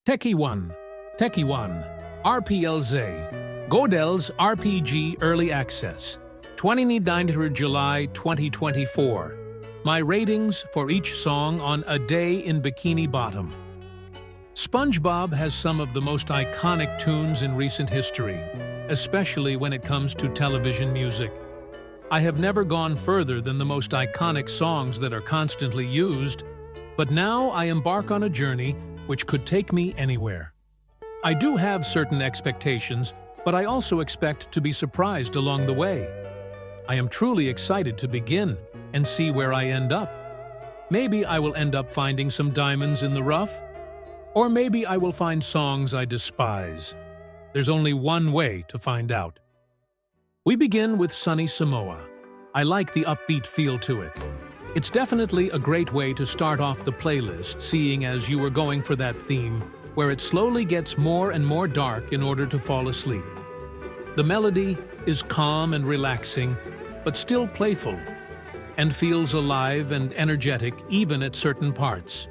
TEK1, TEK1, RPLZ, Godel's RPG Early Access, 29 July 2024. My ratings for each song on A Day in Bikini Bottom. SpongeBob has some of the most iconic tunes in recent history, especially when it comes to television music. I have never gone further than the most iconic songs that are constantly used, but now I embark on a journey which could take me anywhere. I do have certain expectations, but I also expect to be surprised along the way. I am truly excited to begin and see where I end up. Maybe I will end up finding some diamonds in the rough, or maybe I will find songs I despise. There's only one way to find out. We begin with Sunny Samoa. I like the upbeat feel to it. It's definitely a great way to start off the playlist, seeing as you were going for that theme, where it slowly gets more and more dark in order to fall asleep. The melody is calm and relaxing, but still playful, and feels alive and energetic even at certain parts.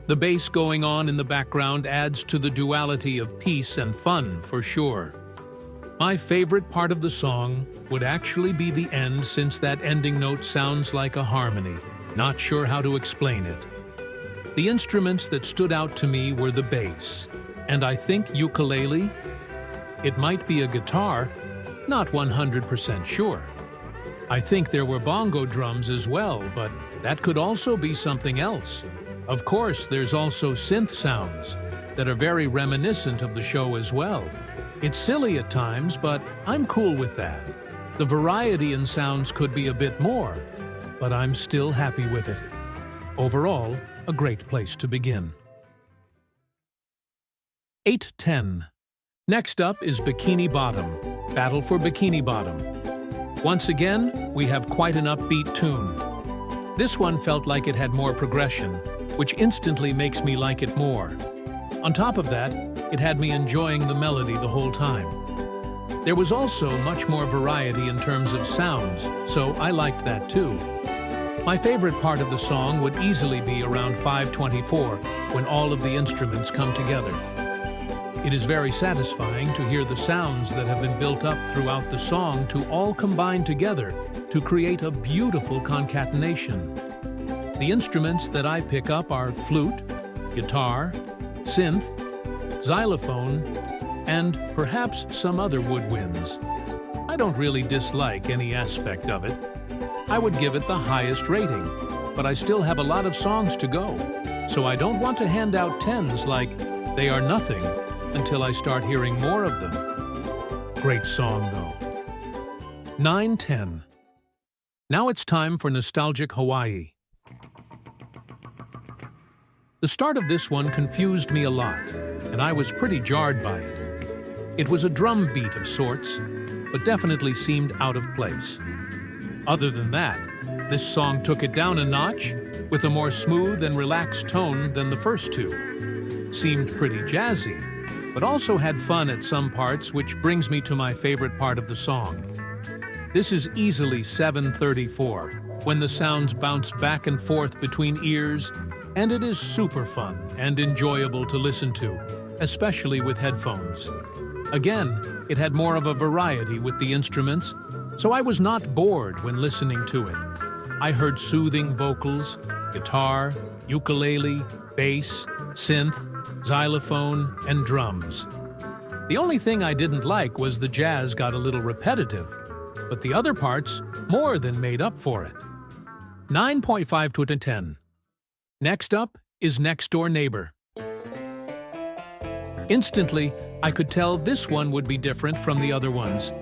The bass going on in the background adds to the duality of peace and fun for sure. My favorite part of the song would actually be the end, since that ending note sounds like a harmony. Not sure how to explain it. The instruments that stood out to me were the bass, and I think ukulele. It might be a guitar, not 100% sure. I think there were bongo drums as well, but that could also be something else. Of course, there's also synth sounds that are very reminiscent of the show as well. It's silly at times, but I'm cool with that. The variety in sounds could be a bit more, but I'm still happy with it. Overall, a great place to begin. 8-10. Next up is Bikini Bottom, Battle for Bikini Bottom. Once again, we have quite an upbeat tune. This one felt like it had more progression, which instantly makes me like it more. On top of that, it had me enjoying the melody the whole time. There was also much more variety in terms of sounds, so I liked that too. My favorite part of the song would easily be around 5:24, when all of the instruments come together. It is very satisfying to hear the sounds that have been built up throughout the song to all combine together to create a beautiful concatenation. The instruments that I pick up are flute, guitar, synth, xylophone, and perhaps some other woodwinds. I don't really dislike any aspect of it. I would give it the highest rating, but I still have a lot of songs to go, so I don't want to hand out 10s like they are nothing until I start hearing more of them. Great song though. 9-10. Now it's time for Nostalgic Hawaii. The start of this one confused me a lot, and I was pretty jarred by it. It was a drum beat of sorts, but definitely seemed out of place. Other than that, this song took it down a notch with a more smooth and relaxed tone than the first two. Seemed pretty jazzy, but also had fun at some parts, which brings me to my favorite part of the song. This is easily 7:34, when the sounds bounce back and forth between ears, and it is super fun and enjoyable to listen to, especially with headphones. Again, it had more of a variety with the instruments, so I was not bored when listening to it. I heard soothing vocals, guitar, ukulele, bass, synth, xylophone, and drums. The only thing I didn't like was the jazz got a little repetitive, but the other parts more than made up for it. 9.5 to 10. Next up is Next Door Neighbor. Instantly, I could tell this one would be different from the other ones.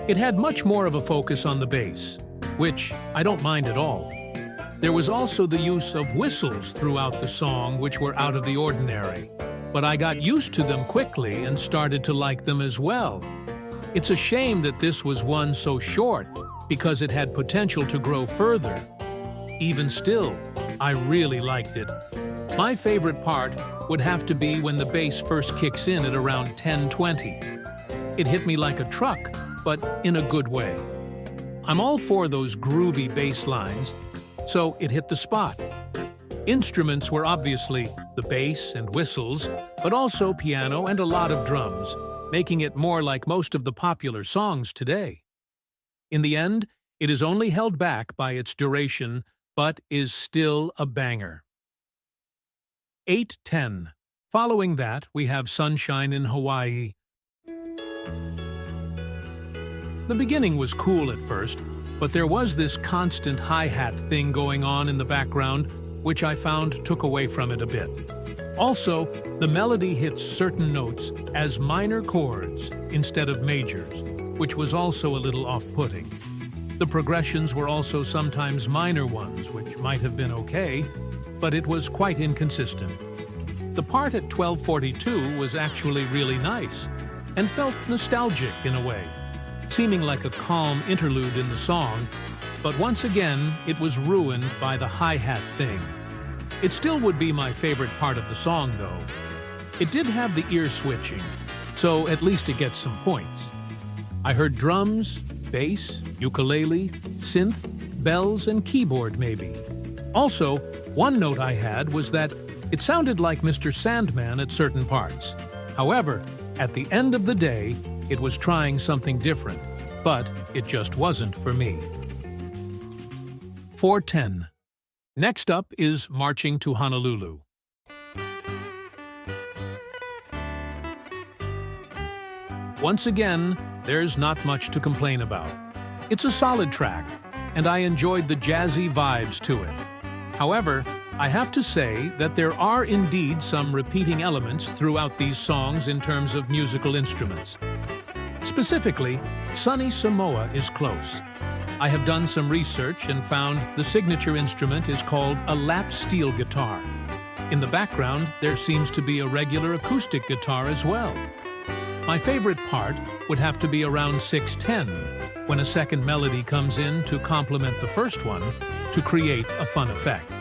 It had much more of a focus on the bass, which I don't mind at all. There was also the use of whistles throughout the song, which were out of the ordinary, but I got used to them quickly and started to like them as well. It's a shame that this was one so short, because it had potential to grow further. Even still, I really liked it. My favorite part would have to be when the bass first kicks in at around 10:20. It hit me like a truck, but in a good way. I'm all for those groovy bass lines, so it hit the spot. Instruments were obviously the bass and whistles, but also piano and a lot of drums, making it more like most of the popular songs today. In the end, it is only held back by its duration, but is still a banger. 8:10. Following that, we have Sunshine in Hawaii. The beginning was cool at first, but there was this constant hi-hat thing going on in the background, which I found took away from it a bit. Also, the melody hits certain notes as minor chords instead of majors, which was also a little off-putting. The progressions were also sometimes minor ones, which might have been okay, but it was quite inconsistent. The part at 12:42 was actually really nice, and felt nostalgic in a way, seeming like a calm interlude in the song, but once again, it was ruined by the hi-hat thing. It still would be my favorite part of the song, though. It did have the ear switching, so at least it gets some points. I heard drums, bass, ukulele, synth, bells, and keyboard maybe. Also, one note I had was that it sounded like Mr. Sandman at certain parts. However, at the end of the day, it was trying something different, but it just wasn't for me. 4:10. Next up is Marching to Honolulu. Once again, there's not much to complain about. It's a solid track, and I enjoyed the jazzy vibes to it. However, I have to say that there are indeed some repeating elements throughout these songs in terms of musical instruments. Specifically, Sunny Samoa is close. I have done some research and found the signature instrument is called a lap steel guitar. In the background, there seems to be a regular acoustic guitar as well. My favorite part would have to be around 6:10, when a second melody comes in to complement the first one to create a fun effect.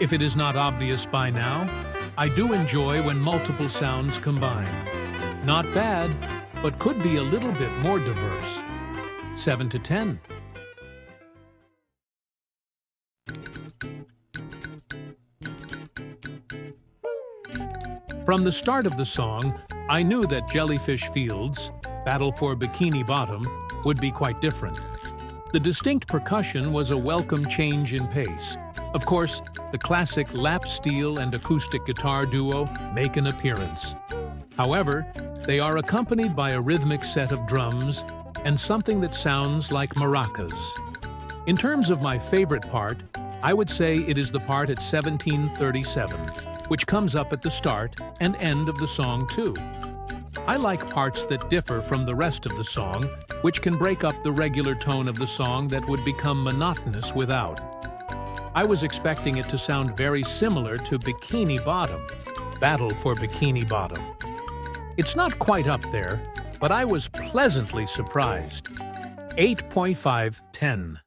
If it is not obvious by now, I do enjoy when multiple sounds combine. Not bad, but could be a little bit more diverse. 7-10. From the start of the song, I knew that Jellyfish Fields, Battle for Bikini Bottom, would be quite different. The distinct percussion was a welcome change in pace. Of course, the classic lap steel and acoustic guitar duo make an appearance. However, they are accompanied by a rhythmic set of drums and something that sounds like maracas. In terms of my favorite part, I would say it is the part at 17:37, which comes up at the start and end of the song too. I like parts that differ from the rest of the song, which can break up the regular tone of the song that would become monotonous without. I was expecting it to sound very similar to Bikini Bottom, Battle for Bikini Bottom. It's not quite up there, but I was pleasantly surprised. 8.5-10.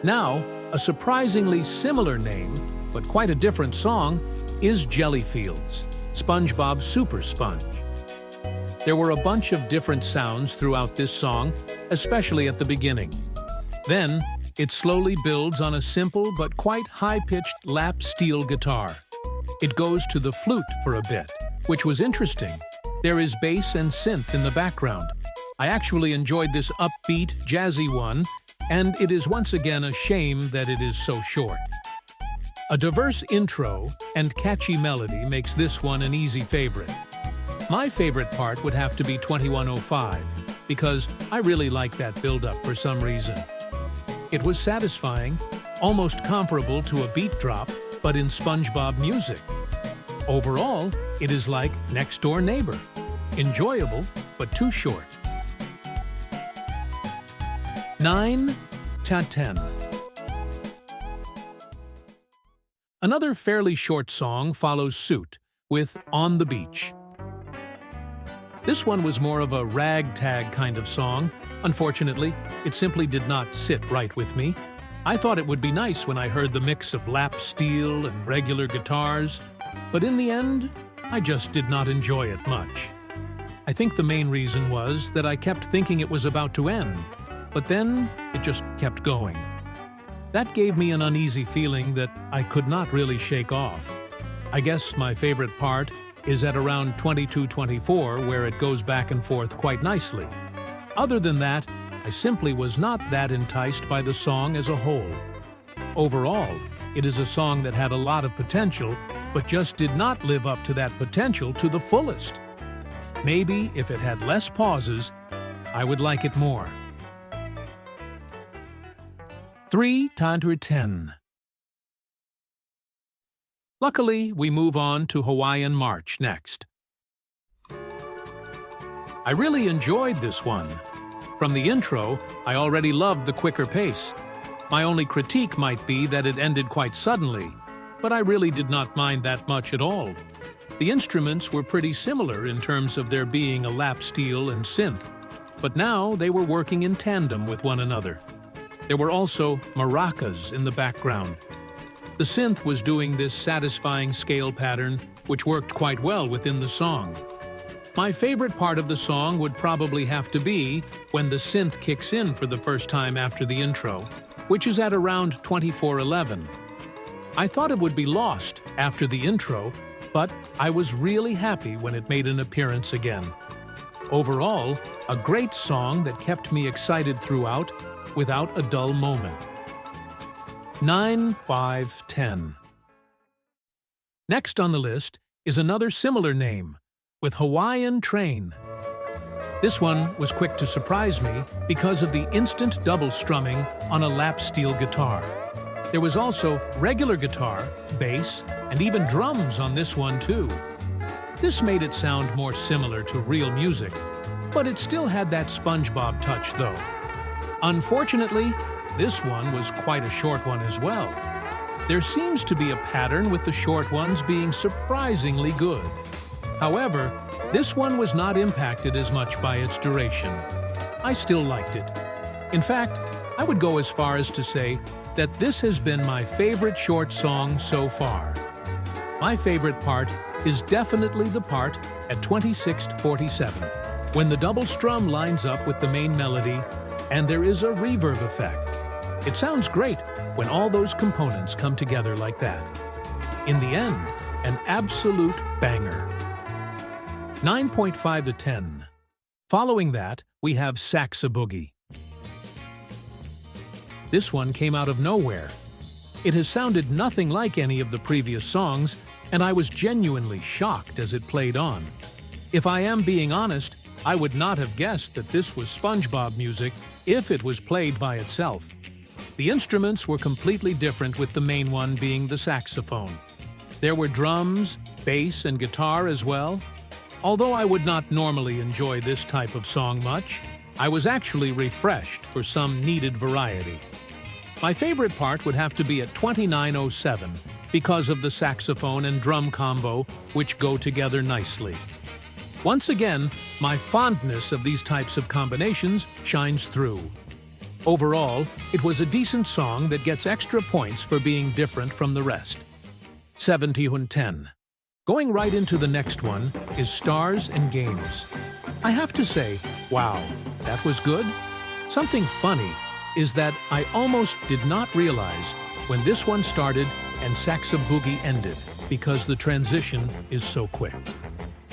Now, a surprisingly similar name, but quite a different song, is Jellyfields, SpongeBob Super Sponge. There were a bunch of different sounds throughout this song, especially at the beginning. Then, it slowly builds on a simple but quite high-pitched lap steel guitar. It goes to the flute for a bit, which was interesting. There is bass and synth in the background. I actually enjoyed this upbeat, jazzy one, and it is once again a shame that it is so short. A diverse intro and catchy melody makes this one an easy favorite. My favorite part would have to be 2105, because I really like that build-up for some reason. It was satisfying, almost comparable to a beat drop, but in SpongeBob music. Overall, it is like Next Door Neighbor. Enjoyable, but too short. 9-10. Another fairly short song follows suit with On the Beach. This one was more of a ragtag kind of song. Unfortunately, it simply did not sit right with me. I thought it would be nice when I heard the mix of lap steel and regular guitars, but in the end, I just did not enjoy it much. I think the main reason was that I kept thinking it was about to end, but then it just kept going. That gave me an uneasy feeling that I could not really shake off. I guess my favorite part is at around 22-24, where it goes back and forth quite nicely. Other than that, I simply was not that enticed by the song as a whole. Overall, it is a song that had a lot of potential, but just did not live up to that potential to the fullest. Maybe if it had less pauses, I would like it more. 310. Luckily, we move on to Hawaiian March next. I really enjoyed this one. From the intro, I already loved the quicker pace. My only critique might be that it ended quite suddenly, but I really did not mind that much at all. The instruments were pretty similar in terms of there being a lap steel and synth, but now they were working in tandem with one another. There were also maracas in the background. The synth was doing this satisfying scale pattern, which worked quite well within the song. My favorite part of the song would probably have to be when the synth kicks in for the first time after the intro, which is at around 24:11. I thought it would be lost after the intro, but I was really happy when it made an appearance again. Overall, a great song that kept me excited throughout without a dull moment. 9-5-10. Next on the list is another similar name, with Hawaiian Train. This one was quick to surprise me because of the instant double strumming on a lap steel guitar. There was also regular guitar, bass, and even drums on this one too. This made it sound more similar to real music, but it still had that SpongeBob touch though. Unfortunately, this one was quite a short one as well. There seems to be a pattern with the short ones being surprisingly good. However, this one was not impacted as much by its duration. I still liked it. In fact, I would go as far as to say that this has been my favorite short song so far. My favorite part is definitely the part at 26:47, when the double strum lines up with the main melody and there is a reverb effect. It sounds great when all those components come together like that. In the end, an absolute banger. 9.5-10. Following that, we have Saxa Boogie. This one came out of nowhere. It has sounded nothing like any of the previous songs, and I was genuinely shocked as it played on. If I am being honest, I would not have guessed that this was SpongeBob music if it was played by itself. The instruments were completely different, with the main one being the saxophone. There were drums, bass, and guitar as well. Although I would not normally enjoy this type of song much, I was actually refreshed for some needed variety. My favorite part would have to be at 29:07 because of the saxophone and drum combo, which go together nicely. Once again, my fondness of these types of combinations shines through. Overall, it was a decent song that gets extra points for being different from the rest. 70-10. Going right into the next one is Stars and Games. I have to say, wow, that was good. Something funny is that I almost did not realize when this one started and Saxa Boogie ended, because the transition is so quick.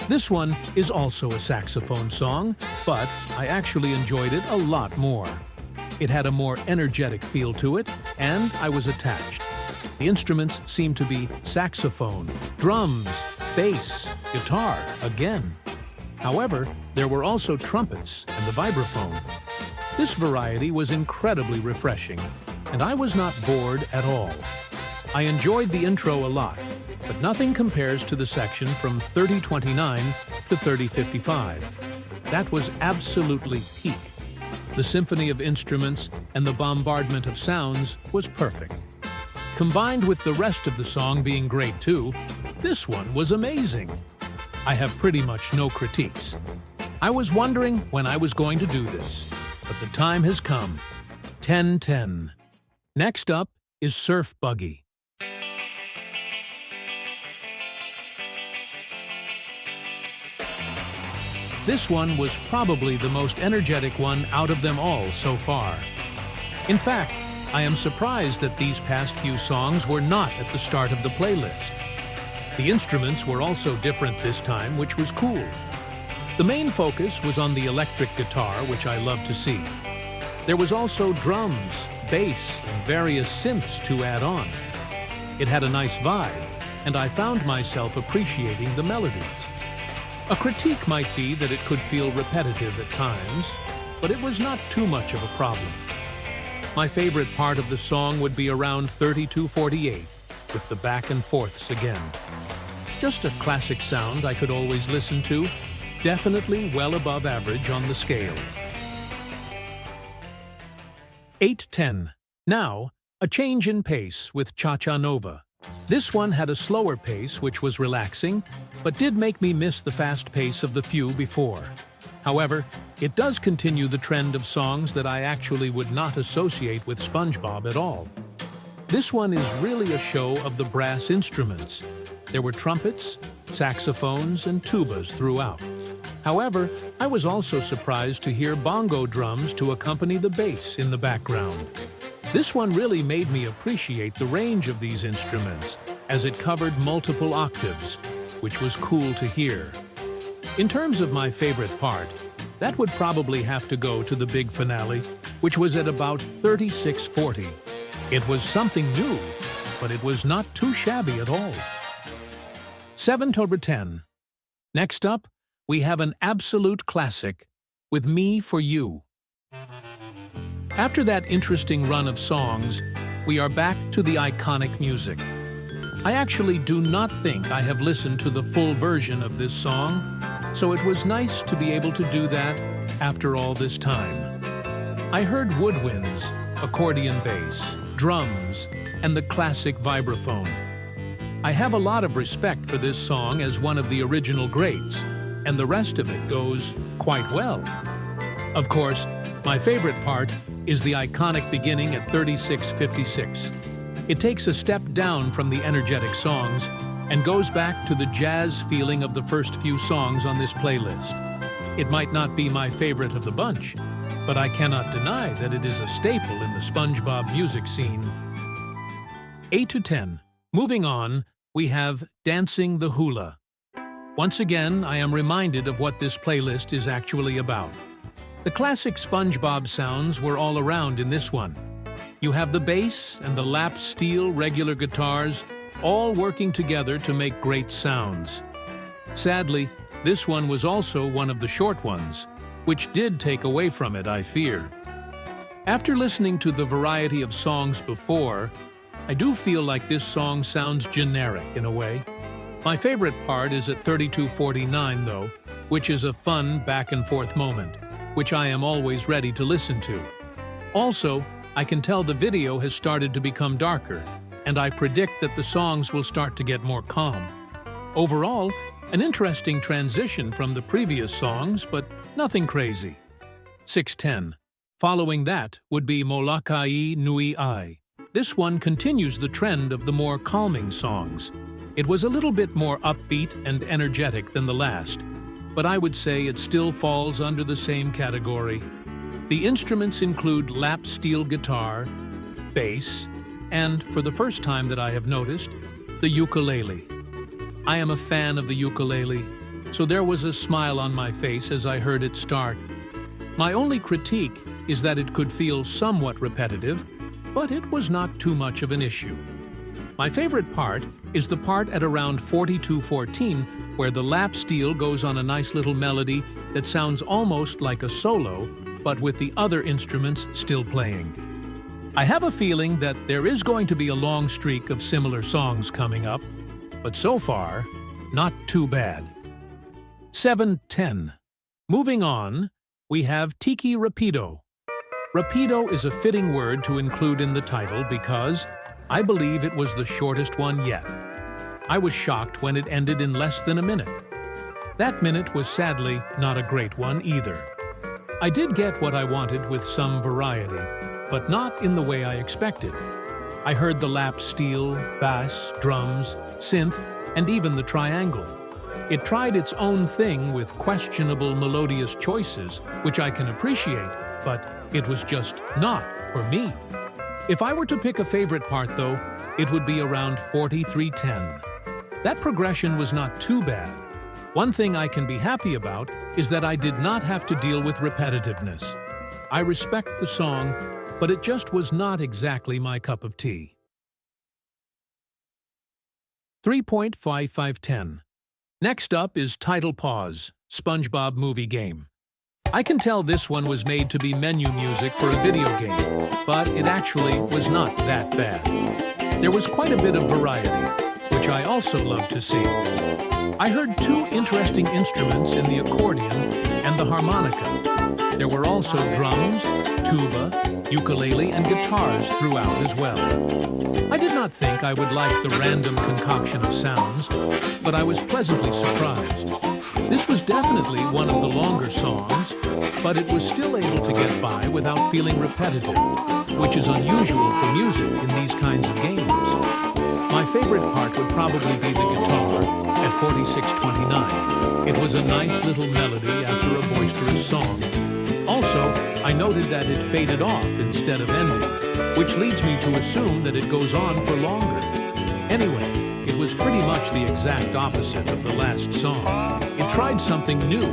This one is also a saxophone song, but I actually enjoyed it a lot more. It had a more energetic feel to it, and I was attached. The instruments seemed to be saxophone, drums, bass, guitar again. However, there were also trumpets and the vibraphone. This variety was incredibly refreshing, and I was not bored at all. I enjoyed the intro a lot, but nothing compares to the section from 30:29 to 30:55. That was absolutely peak. The symphony of instruments and the bombardment of sounds was perfect. Combined with the rest of the song being great too, this one was amazing. I have pretty much no critiques. I was wondering when I was going to do this, but the time has come. 10-10. Next up is Surf Buggy. This one was probably the most energetic one out of them all so far. In fact, I am surprised that these past few songs were not at the start of the playlist. The instruments were also different this time, which was cool. The main focus was on the electric guitar, which I love to see. There was also drums, bass, and various synths to add on. It had a nice vibe, and I found myself appreciating the melodies. A critique might be that it could feel repetitive at times, but it was not too much of a problem. My favorite part of the song would be around 32:48, with the back and forths again. Just a classic sound I could always listen to, definitely well above average on the scale. 8:10. Now, a change in pace with Cha-Cha Nova. This one had a slower pace, which was relaxing, but did make me miss the fast pace of the few before. However, it does continue the trend of songs that I actually would not associate with SpongeBob at all. This one is really a show of the brass instruments. There were trumpets, saxophones, and tubas throughout. However, I was also surprised to hear bongo drums to accompany the bass in the background. This one really made me appreciate the range of these instruments, as it covered multiple octaves, which was cool to hear. In terms of my favorite part, that would probably have to go to the big finale, which was at about 36:40. It was something new, but it was not too shabby at all. 7/10. Next up, we have an absolute classic, with Me for You. After that interesting run of songs, we are back to the iconic music. I actually do not think I have listened to the full version of this song, so it was nice to be able to do that after all this time. I heard woodwinds, accordion bass, drums, and the classic vibraphone. I have a lot of respect for this song as one of the original greats, and the rest of it goes quite well. Of course, my favorite part is the iconic beginning at 36:56. It takes a step down from the energetic songs and goes back to the jazz feeling of the first few songs on this playlist. It might not be my favorite of the bunch, but I cannot deny that it is a staple in the SpongeBob music scene. 8/10. Moving on, we have Dancing the Hula. Once again, I am reminded of what this playlist is actually about. The classic SpongeBob sounds were all around in this one. You have the bass and the lap steel regular guitars all working together to make great sounds. Sadly, this one was also one of the short ones, which did take away from it, I fear. After listening to the variety of songs before, I do feel like this song sounds generic in a way. My favorite part is at 32:49 though, which is a fun back and forth moment, which I am always ready to listen to. Also, I can tell the video has started to become darker, and I predict that the songs will start to get more calm. Overall, an interesting transition from the previous songs, but nothing crazy. 6:10. Following that would be Molokai Nui Ai. This one continues the trend of the more calming songs. It was a little bit more upbeat and energetic than the last, but I would say it still falls under the same category. The instruments include lap steel guitar, bass, and, for the first time that I have noticed, the ukulele. I am a fan of the ukulele, so there was a smile on my face as I heard it start. My only critique is that it could feel somewhat repetitive, but it was not too much of an issue. My favorite part is the part at around 42:14 where the lap steel goes on a nice little melody that sounds almost like a solo, but with the other instruments still playing. I have a feeling that there is going to be a long streak of similar songs coming up, but so far, not too bad. 7:10. Moving on, we have Tiki Rapido. Rapido is a fitting word to include in the title because I believe it was the shortest one yet. I was shocked when it ended in less than a minute. That minute was sadly not a great one either. I did get what I wanted with some variety, but not in the way I expected. I heard the lap steel, bass, drums, synth, and even the triangle. It tried its own thing with questionable melodious choices, which I can appreciate, but it was just not for me. If I were to pick a favorite part, though, it would be around 43:10. That progression was not too bad. One thing I can be happy about is that I did not have to deal with repetitiveness. I respect the song, but it just was not exactly my cup of tea. 3.5510. Next up is Title Pause, SpongeBob Movie Game. I can tell this one was made to be menu music for a video game, but it actually was not that bad. There was quite a bit of variety, which I also love to see. I heard two interesting instruments in the accordion and the harmonica. There were also drums, tuba, ukulele, and guitars throughout as well. I did not think I would like the random concoction of sounds, but I was pleasantly surprised. This was definitely one of the longer songs, but it was still able to get by without feeling repetitive, which is unusual for music in these kinds of games. My favorite part would probably be the guitar at 46:29. It was a nice little melody after a boisterous song. Also, I noted that it faded off instead of ending, which leads me to assume that it goes on for longer. Anyway, it was pretty much the exact opposite of the last song. It tried something new,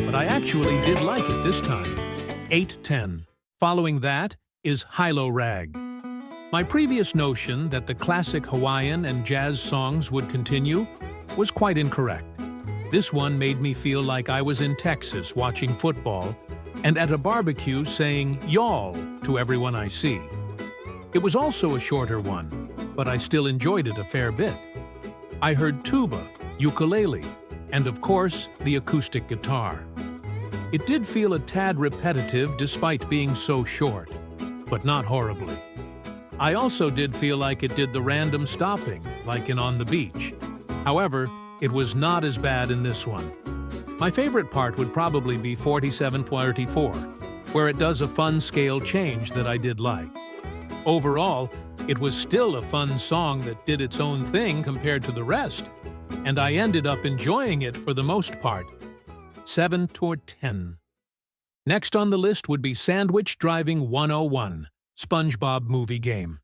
but I actually did like it this time. 8:10. Following that is Hilo Rag. My previous notion that the classic Hawaiian and jazz songs would continue was quite incorrect. This one made me feel like I was in Texas watching football and at a barbecue saying "y'all" to everyone I see. It was also a shorter one, but I still enjoyed it a fair bit. I heard tuba, ukulele, and of course, the acoustic guitar. It did feel a tad repetitive despite being so short, but not horribly. I also did feel like it did the random stopping, like in On the Beach. However, it was not as bad in this one. My favorite part would probably be 47:34, where it does a fun scale change that I did like. Overall, it was still a fun song that did its own thing compared to the rest, and I ended up enjoying it for the most part. 7/10. Next on the list would be Sandwich Driving 101, SpongeBob Movie Game.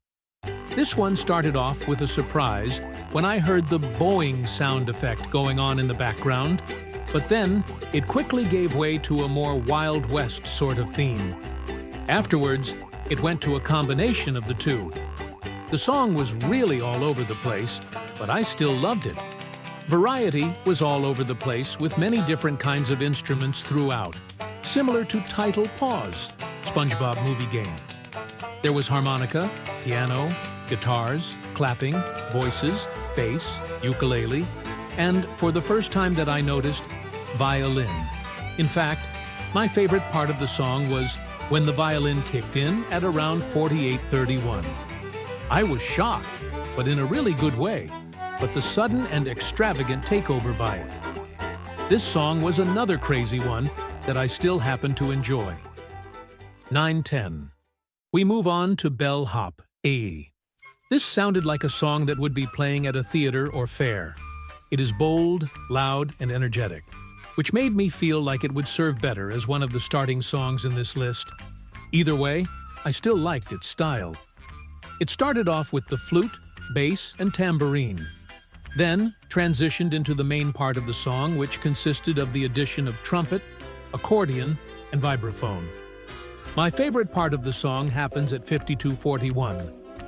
This one started off with a surprise when I heard the Boing sound effect going on in the background, but then it quickly gave way to a more Wild West sort of theme. Afterwards, it went to a combination of the two. The song was really all over the place, but I still loved it. Variety was all over the place with many different kinds of instruments throughout, similar to Title Pause, SpongeBob Movie Game. There was harmonica, piano, guitars, clapping, voices, bass, ukulele, and for the first time that I noticed, violin. In fact, my favorite part of the song was when the violin kicked in at around 48:31. I was shocked, but in a really good way, but the sudden and extravagant takeover by it. This song was another crazy one that I still happen to enjoy. 9:10. We move on to Bell Hop, A. This sounded like a song that would be playing at a theater or fair. It is bold, loud, and energetic, which made me feel like it would serve better as one of the starting songs in this list. Either way, I still liked its style. It started off with the flute, bass, and tambourine, then transitioned into the main part of the song, which consisted of the addition of trumpet, accordion, and vibraphone. My favorite part of the song happens at 52:41,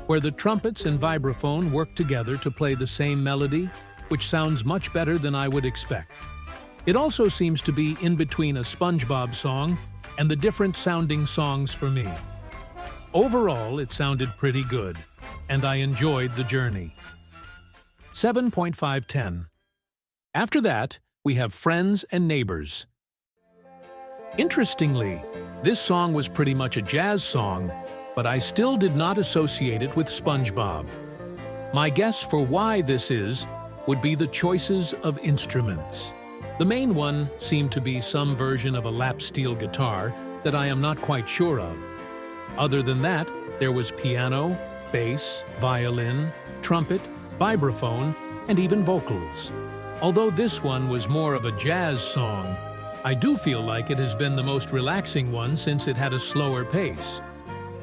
where the trumpets and vibraphone work together to play the same melody, which sounds much better than I would expect. It also seems to be in between a SpongeBob song and the different sounding songs for me. Overall, it sounded pretty good, and I enjoyed the journey. 7.510. After that, we have Friends and Neighbors. Interestingly, this song was pretty much a jazz song, but I still did not associate it with SpongeBob. My guess for why this is would be the choices of instruments. The main one seemed to be some version of a lap steel guitar that I am not quite sure of. Other than that, there was piano, bass, violin, trumpet, vibraphone, and even vocals. Although this one was more of a jazz song, I do feel like it has been the most relaxing one since it had a slower pace.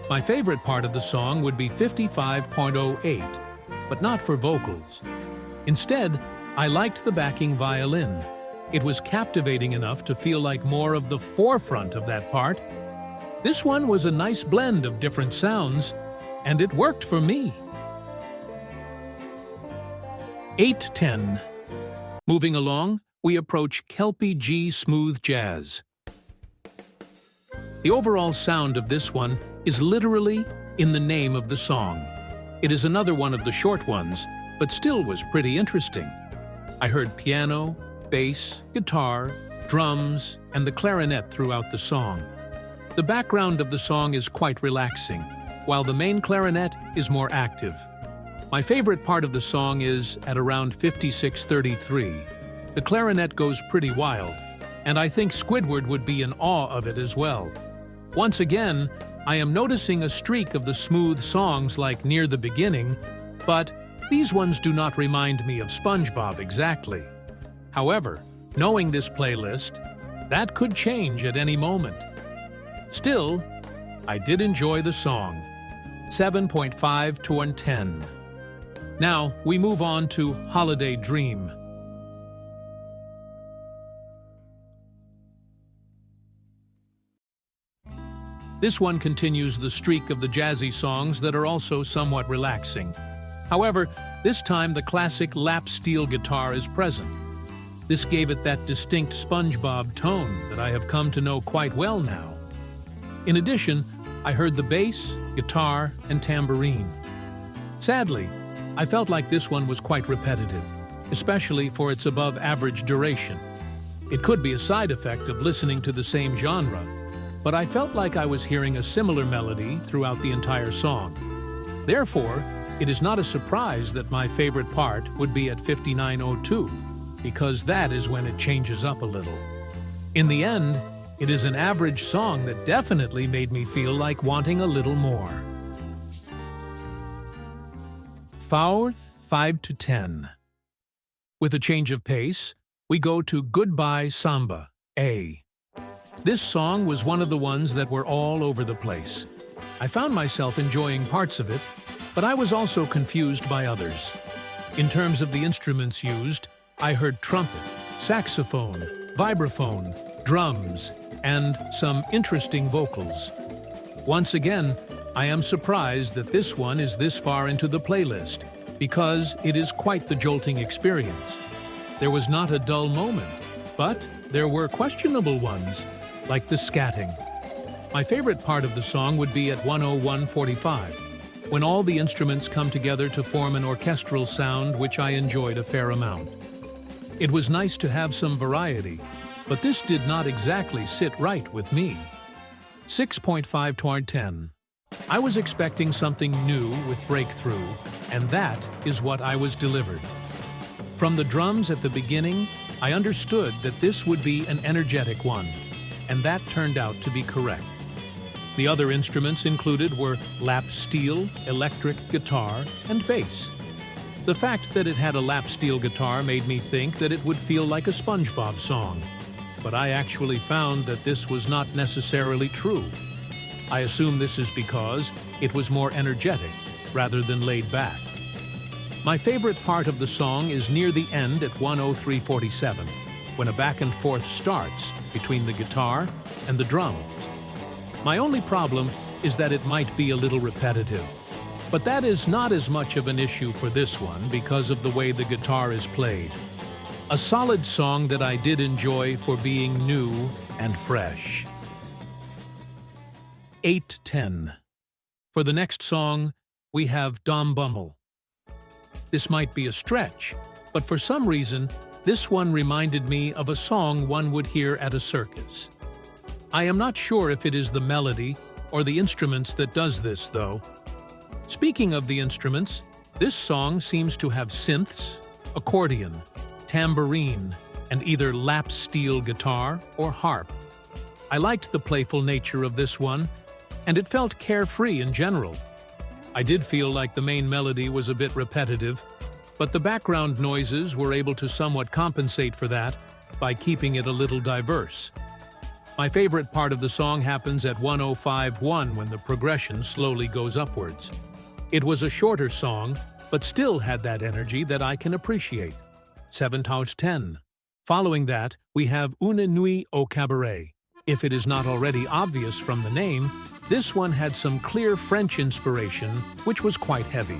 My favorite part of the song would be 55.08, but not for vocals. Instead, I liked the backing violin. It was captivating enough to feel like more of the forefront of that part. This one was a nice blend of different sounds, and it worked for me. 8-10. Moving along, we approach Kelpie G Smooth Jazz. The overall sound of this one is literally in the name of the song. It is another one of the short ones, but still was pretty interesting. I heard piano, bass, guitar, drums, and the clarinet throughout the song. The background of the song is quite relaxing, while the main clarinet is more active. My favorite part of the song is at around 56:33. The clarinet goes pretty wild, and I think Squidward would be in awe of it as well. Once again, I am noticing a streak of the smooth songs like near the beginning, but these ones do not remind me of SpongeBob exactly. However, knowing this playlist, that could change at any moment. Still, I did enjoy the song. 7.5/10. Now, we move on to Holiday Dream. This one continues the streak of the jazzy songs that are also somewhat relaxing. However, this time the classic lap steel guitar is present. This gave it that distinct SpongeBob tone that I have come to know quite well now. In addition, I heard the bass, guitar, and tambourine. Sadly, I felt like this one was quite repetitive, especially for its above-average duration. It could be a side effect of listening to the same genre, but I felt like I was hearing a similar melody throughout the entire song. Therefore, it is not a surprise that my favorite part would be at 59:02, because that is when it changes up a little. In the end, it is an average song that definitely made me feel like wanting a little more. 5-10. With a change of pace, we go to Goodbye Samba, A. This song was one of the ones that were all over the place. I found myself enjoying parts of it, but I was also confused by others. In terms of the instruments used, I heard trumpet, saxophone, vibraphone, drums, and some interesting vocals. Once again, I am surprised that this one is this far into the playlist, because it is quite the jolting experience. There was not a dull moment, but there were questionable ones, like the scatting. My favorite part of the song would be at 101:45, when all the instruments come together to form an orchestral sound which I enjoyed a fair amount. It was nice to have some variety, but this did not exactly sit right with me. 6.5/10. I was expecting something new with breakthrough, and that is what I was delivered. From the drums at the beginning, I understood that this would be an energetic one, and that turned out to be correct. The other instruments included were lap steel, electric guitar, and bass. The fact that it had a lap steel guitar made me think that it would feel like a SpongeBob song, but I actually found that this was not necessarily true. I assume this is because it was more energetic rather than laid back. My favorite part of the song is near the end at 103:47, when a back and forth starts between the guitar and the drums. My only problem is that it might be a little repetitive, but that is not as much of an issue for this one because of the way the guitar is played. A solid song that I did enjoy for being new and fresh. 8-10. For the next song, we have Dom Bummel. This might be a stretch, but for some reason, this one reminded me of a song one would hear at a circus. I am not sure if it is the melody or the instruments that does this, though. Speaking of the instruments, this song seems to have synths, accordion, tambourine, and either lap steel guitar or harp. I liked the playful nature of this one, and it felt carefree in general. I did feel like the main melody was a bit repetitive, but the background noises were able to somewhat compensate for that by keeping it a little diverse. My favorite part of the song happens at 105.1 when the progression slowly goes upwards. It was a shorter song, but still had that energy that I can appreciate. 7/10. Following that, we have Une Nuit au Cabaret. If it is not already obvious from the name, this one had some clear French inspiration, which was quite heavy.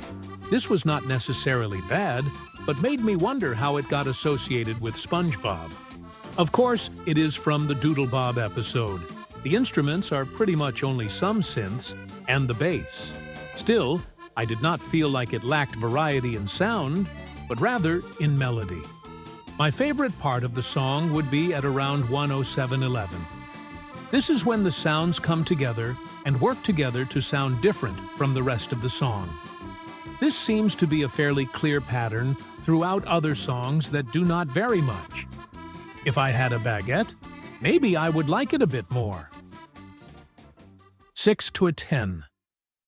This was not necessarily bad, but made me wonder how it got associated with SpongeBob. Of course, it is from the Doodle Bob episode. The instruments are pretty much only some synths and the bass. Still, I did not feel like it lacked variety in sound, but rather in melody. My favorite part of the song would be at around 107.11. This is when the sounds come together and work together to sound different from the rest of the song. This seems to be a fairly clear pattern throughout other songs that do not vary much. If I had a baguette, maybe I would like it a bit more. 6/10.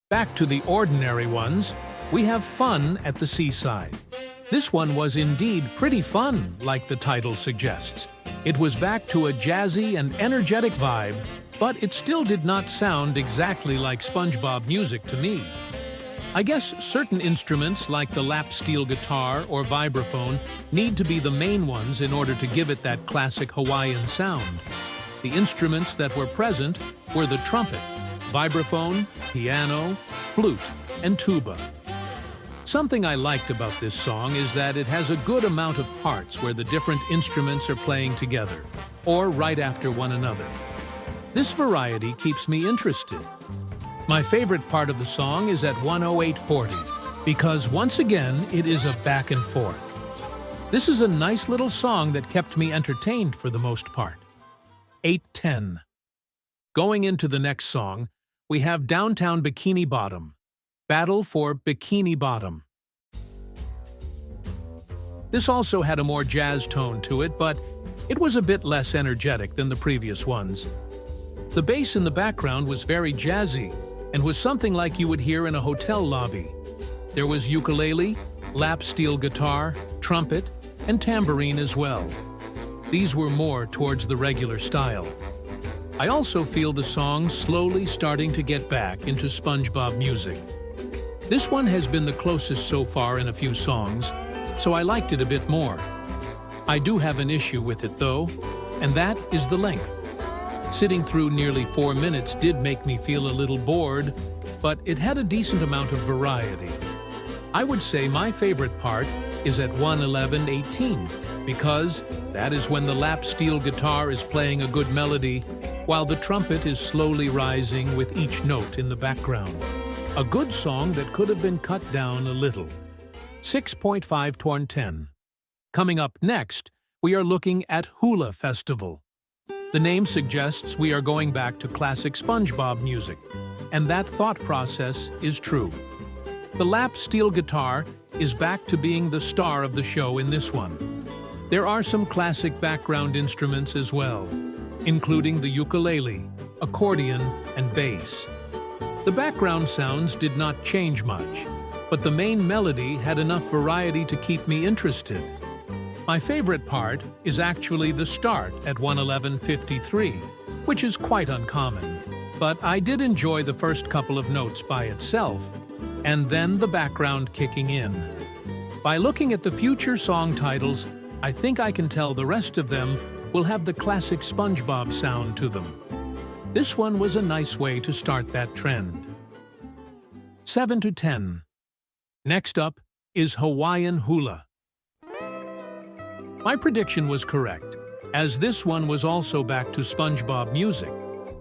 Back to the ordinary ones, we have Fun at the Seaside. This one was indeed pretty fun, like the title suggests. It was back to a jazzy and energetic vibe, but it still did not sound exactly like SpongeBob music to me. I guess certain instruments like the lap steel guitar or vibraphone need to be the main ones in order to give it that classic Hawaiian sound. The instruments that were present were the trumpet, vibraphone, piano, flute, and tuba. Something I liked about this song is that it has a good amount of parts where the different instruments are playing together, or right after one another. This variety keeps me interested. My favorite part of the song is at 108.40, because once again it is a back and forth. This is a nice little song that kept me entertained for the most part. 8:10. Going into the next song, we have Downtown Bikini Bottom. Battle for Bikini Bottom. This also had a more jazz tone to it, but it was a bit less energetic than the previous ones. The bass in the background was very jazzy and was something like you would hear in a hotel lobby. There was ukulele, lap steel guitar, trumpet, and tambourine as well. These were more towards the regular style. I also feel the song slowly starting to get back into SpongeBob music. This one has been the closest so far in a few songs, so I liked it a bit more. I do have an issue with it though, and that is the length. Sitting through nearly 4 minutes did make me feel a little bored, but it had a decent amount of variety. I would say my favorite part is at 111.18, because that is when the lap steel guitar is playing a good melody, while the trumpet is slowly rising with each note in the background. A good song that could have been cut down a little. 6.5/10. Coming up next, we are looking at Hula Festival. The name suggests we are going back to classic SpongeBob music, and that thought process is true. The lap steel guitar is back to being the star of the show in this one. There are some classic background instruments as well, including the ukulele, accordion, and bass. The background sounds did not change much, but the main melody had enough variety to keep me interested. My favorite part is actually the start at 111.53, which is quite uncommon, but I did enjoy the first couple of notes by itself, and then the background kicking in. By looking at the future song titles, I think I can tell the rest of them will have the classic SpongeBob sound to them. This one was a nice way to start that trend. 7-10. Next up is Hawaiian Hula. My prediction was correct, as this one was also back to SpongeBob music.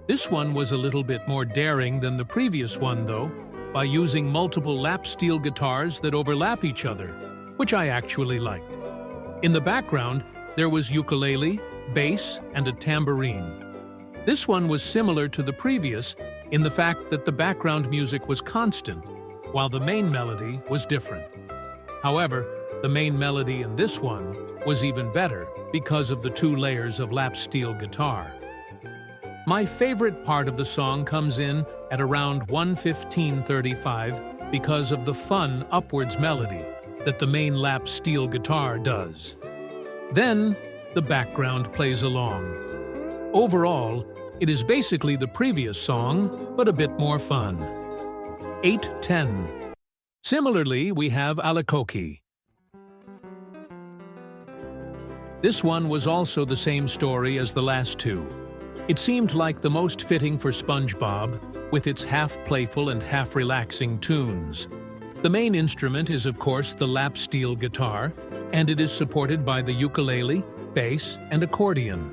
This one was a little bit more daring than the previous one though, by using multiple lap steel guitars that overlap each other, which I actually liked. In the background, there was ukulele, bass, and a tambourine. This one was similar to the previous in the fact that the background music was constant, while the main melody was different. However, the main melody in this one was even better because of the 2 layers of lap steel guitar. My favorite part of the song comes in at around 1:15:35 because of the fun upwards melody that the main lap steel guitar does. Then, the background plays along. Overall, It is basically the previous song, but a bit more fun. 8-10. Similarly, we have Alakoki. This one was also the same story as the last two. It seemed like the most fitting for SpongeBob, with its half-playful and half-relaxing tunes. The main instrument is, of course, the lap steel guitar, and it is supported by the ukulele, bass, and accordion.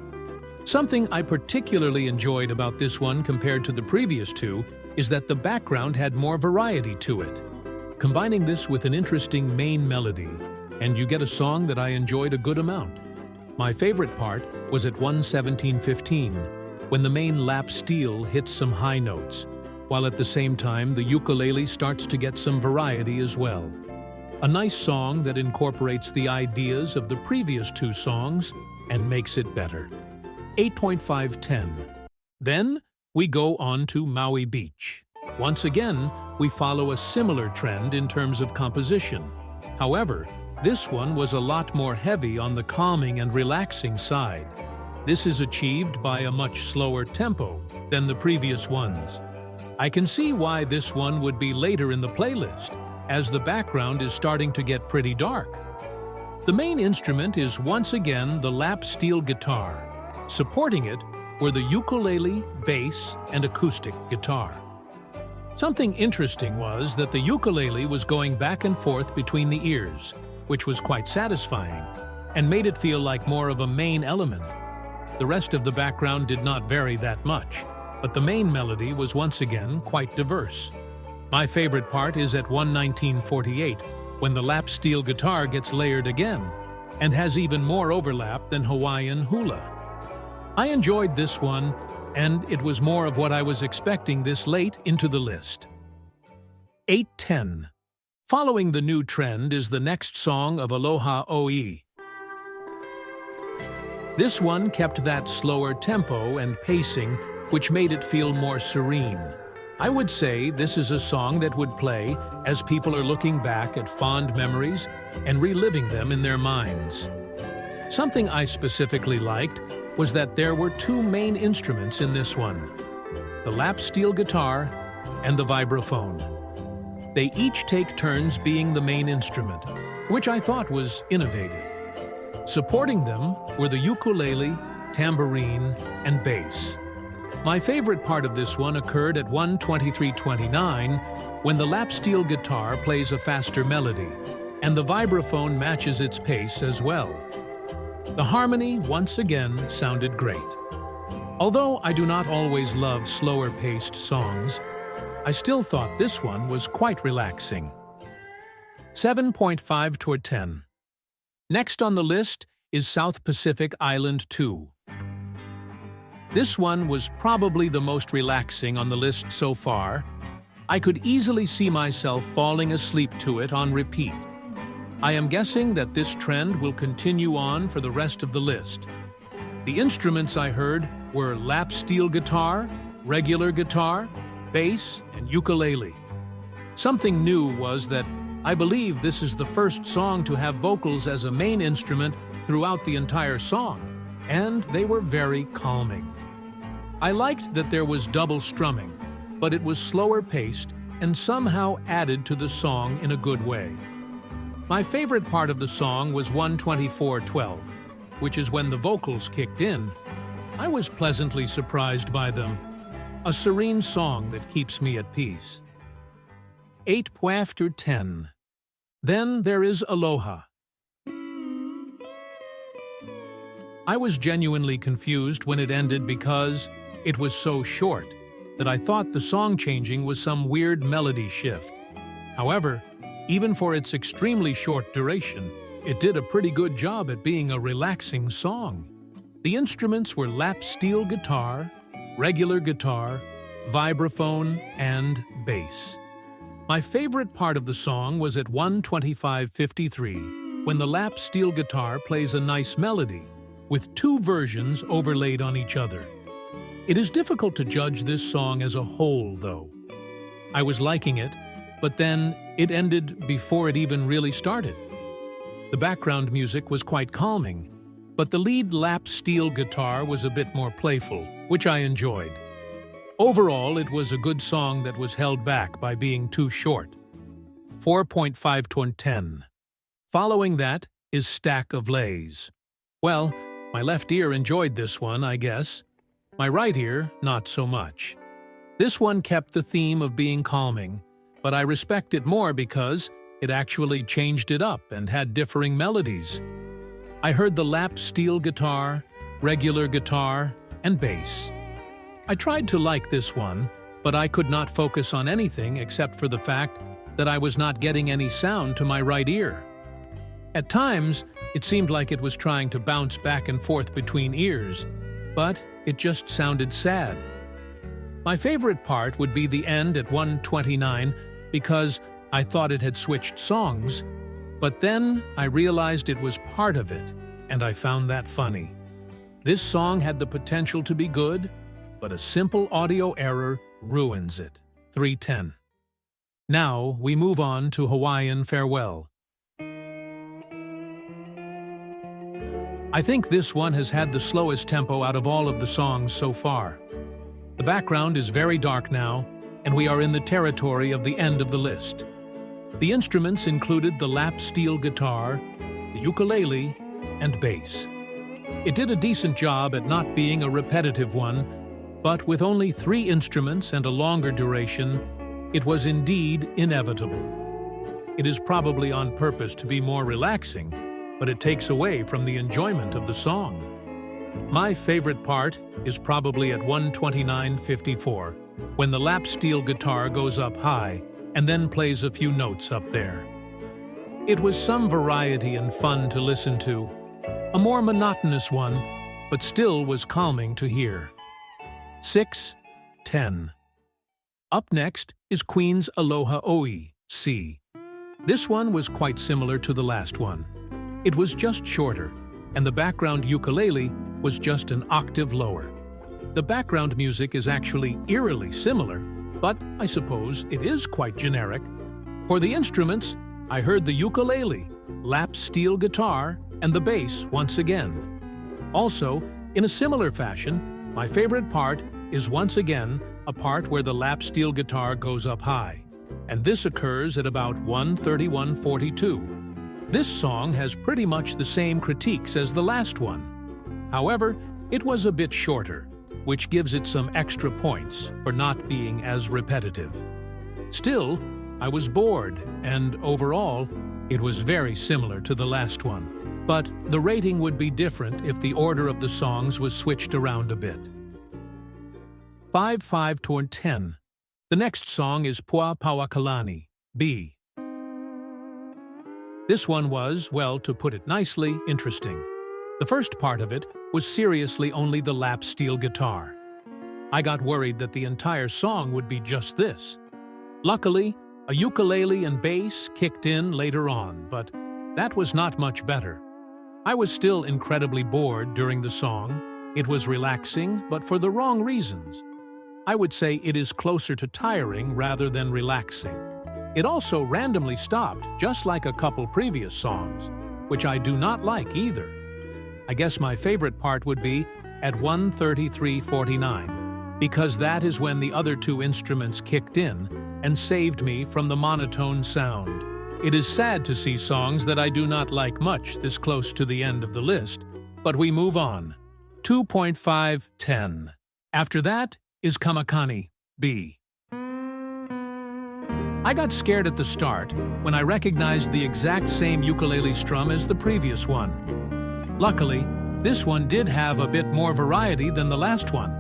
Something I particularly enjoyed about this one compared to the previous two is that the background had more variety to it. Combining this with an interesting main melody, and you get a song that I enjoyed a good amount. My favorite part was at 1:17:15, when the main lap steel hits some high notes, while at the same time the ukulele starts to get some variety as well. A nice song that incorporates the ideas of the previous two songs and makes it better. 8.5-10. Then we go on to Maui Beach. Once again, we follow a similar trend in terms of composition. However, this one was a lot more heavy on the calming and relaxing side. This is achieved by a much slower tempo than the previous ones. I can see why this one would be later in the playlist, as the background is starting to get pretty dark. The main instrument is once again the lap steel guitar. Supporting it were the ukulele, bass, and acoustic guitar. Something interesting was that the ukulele was going back and forth between the ears, which was quite satisfying, and made it feel like more of a main element. The rest of the background did not vary that much, but the main melody was once again quite diverse. My favorite part is at 1:19:48, when the lap steel guitar gets layered again, and has even more overlap than Hawaiian hula. I enjoyed this one, and it was more of what I was expecting this late into the list. 8-10. Following the new trend is the next song of Aloha Oe. This one kept that slower tempo and pacing, which made it feel more serene. I would say this is a song that would play as people are looking back at fond memories and reliving them in their minds. Something I specifically liked was that there were two main instruments in this one, the lap steel guitar and the vibraphone. They each take turns being the main instrument, which I thought was innovative. Supporting them were the ukulele, tambourine, and bass. My favorite part of this one occurred at 1:23:29, when the lap steel guitar plays a faster melody, and the vibraphone matches its pace as well. The harmony, once again, sounded great. Although I do not always love slower-paced songs, I still thought this one was quite relaxing. 7.5-10. Next on the list is South Pacific Island 2. This one was probably the most relaxing on the list so far. I could easily see myself falling asleep to it on repeat. I am guessing that this trend will continue on for the rest of the list. The instruments I heard were lap steel guitar, regular guitar, bass, and ukulele. Something new was that I believe this is the first song to have vocals as a main instrument throughout the entire song, and they were very calming. I liked that there was double strumming, but it was slower paced and somehow added to the song in a good way. My favorite part of the song was 1:24:12, which is when the vocals kicked in. I was pleasantly surprised by them. A serene song that keeps me at peace. 8.10. Then there is Aloha. I was genuinely confused when it ended because it was so short that I thought the song changing was some weird melody shift. However, even for its extremely short duration, it did a pretty good job at being a relaxing song. The instruments were lap steel guitar, regular guitar, vibraphone, and bass. My favorite part of the song was at 1:25:53, when the lap steel guitar plays a nice melody, with two versions overlaid on each other. It is difficult to judge this song as a whole, though. I was liking it, but then it ended before it even really started. The background music was quite calming, but the lead lap steel guitar was a bit more playful, which I enjoyed. Overall, it was a good song that was held back by being too short. 4.5 to 10. Following that is Stack of Lays. Well, my left ear enjoyed this one, I guess. My right ear, not so much. This one kept the theme of being calming, but I respect it more because it actually changed it up and had differing melodies. I heard the lap steel guitar, regular guitar, and bass. I tried to like this one, but I could not focus on anything except for the fact that I was not getting any sound to my right ear. At times, it seemed like it was trying to bounce back and forth between ears, but it just sounded sad. My favorite part would be the end at 1:29 because I thought it had switched songs, but then I realized it was part of it, and I found that funny. This song had the potential to be good, but a simple audio error ruins it. 3:10. Now we move on to Hawaiian Farewell. I think this one has had the slowest tempo out of all of the songs so far. The background is very dark now, and we are in the territory of the end of the list. The instruments included the lap steel guitar, the ukulele, and bass. It did a decent job at not being a repetitive one, but with only 3 instruments and a longer duration, it was indeed inevitable. It is probably on purpose to be more relaxing, but it takes away from the enjoyment of the song. My favorite part is probably at 1:29:54, when the lap steel guitar goes up high and then plays a few notes up there. It was some variety and fun to listen to, a more monotonous one, but still was calming to hear. 6:10. Up next is Queen's Aloha Oe, C. This one was quite similar to the last one. It was just shorter, and the background ukulele was just an octave lower. The background music is actually eerily similar, but I suppose it is quite generic. For the instruments, I heard the ukulele, lap steel guitar, and the bass once again. Also, in a similar fashion, my favorite part is once again a part where the lap steel guitar goes up high, and this occurs at about 1:31:42. This song has pretty much the same critiques as the last one. However, it was a bit shorter, which gives it some extra points for not being as repetitive. Still, I was bored, and overall, it was very similar to the last one. But the rating would be different if the order of the songs was switched around a bit. 5:5 to 10. The next song is Pua Pauakalani, B. This one was, well, to put it nicely, interesting. The first part of it was seriously only the lap steel guitar. I got worried that the entire song would be just this. Luckily, a ukulele and bass kicked in later on, but that was not much better. I was still incredibly bored during the song. It was relaxing, but for the wrong reasons. I would say it is closer to tiring rather than relaxing. It also randomly stopped, just like a couple previous songs, which I do not like either. I guess my favorite part would be at 1:33:49, because that is when the other 2 instruments kicked in and saved me from the monotone sound. It is sad to see songs that I do not like much this close to the end of the list, but we move on. 2.5:10. After that is Kamakani, B. I got scared at the start when I recognized the exact same ukulele strum as the previous one. Luckily, this one did have a bit more variety than the last one.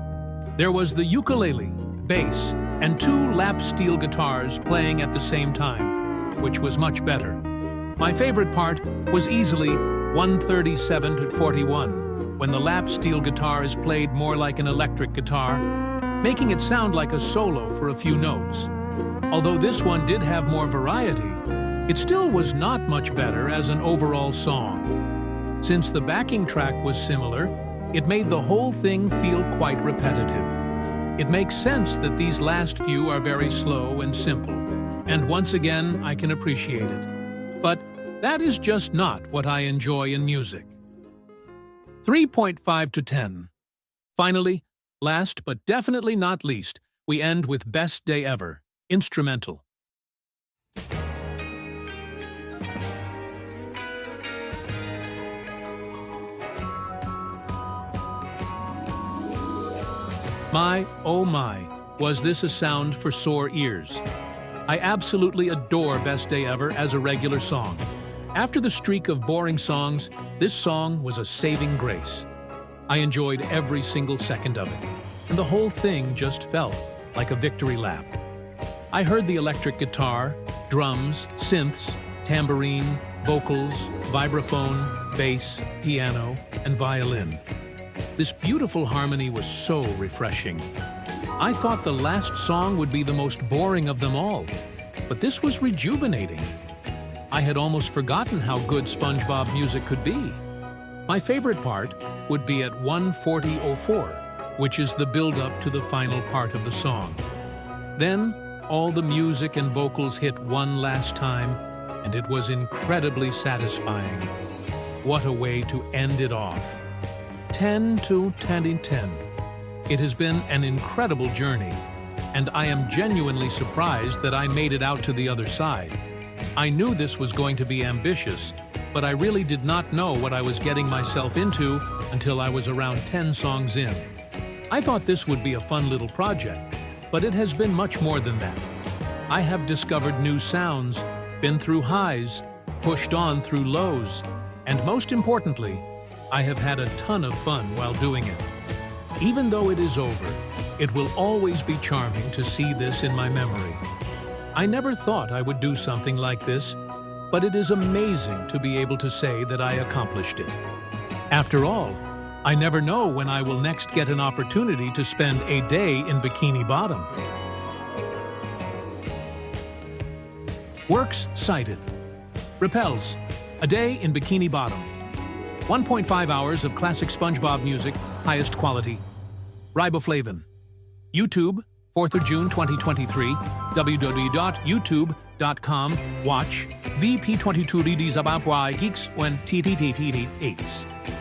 There was the ukulele, bass, and 2 lap steel guitars playing at the same time, which was much better. My favorite part was easily 1:37 to 41, when the lap steel guitar is played more like an electric guitar, making it sound like a solo for a few notes. Although this one did have more variety, it still was not much better as an overall song. Since the backing track was similar, it made the whole thing feel quite repetitive. It makes sense that these last few are very slow and simple, and once again I can appreciate it. But that is just not what I enjoy in music. 3.5 to 10. Finally, Last but definitely not least, we end with Best Day Ever, instrumental. My, oh my, was this a sound for sore ears. I absolutely adore Best Day Ever as a regular song. After the streak of boring songs, this song was a saving grace. I enjoyed every single second of it, and the whole thing just felt like a victory lap. I heard the electric guitar, drums, synths, tambourine, vocals, vibraphone, bass, piano, and violin. This beautiful harmony was so refreshing. I thought the last song would be the most boring of them all, but this was rejuvenating. I had almost forgotten how good SpongeBob music could be. My favorite part would be at 1:40:04, which is the build-up to the final part of the song. Then, all the music and vocals hit one last time, and it was incredibly satisfying. What a way to end it off. 10 to 10 in 10. It has been an incredible journey, and I am genuinely surprised that I made it out to the other side. I knew this was going to be ambitious, but I really did not know what I was getting myself into until I was around 10 songs in. I thought this would be a fun little project, but it has been much more than that. I have discovered new sounds, been through highs, pushed on through lows, and most importantly, I have had a ton of fun while doing it. Even though it is over, it will always be charming to see this in my memory. I never thought I would do something like this, but it is amazing to be able to say that I accomplished it. After all, I never know when I will next get an opportunity to spend a day in Bikini Bottom. Works cited. Repels, A Day in Bikini Bottom. 1.5 hours of classic SpongeBob music, highest quality. Riboflavin. YouTube, 4th of June 2023, www.youtube.com. Watch VP22 Zabapwai Geeks when TTTTT8.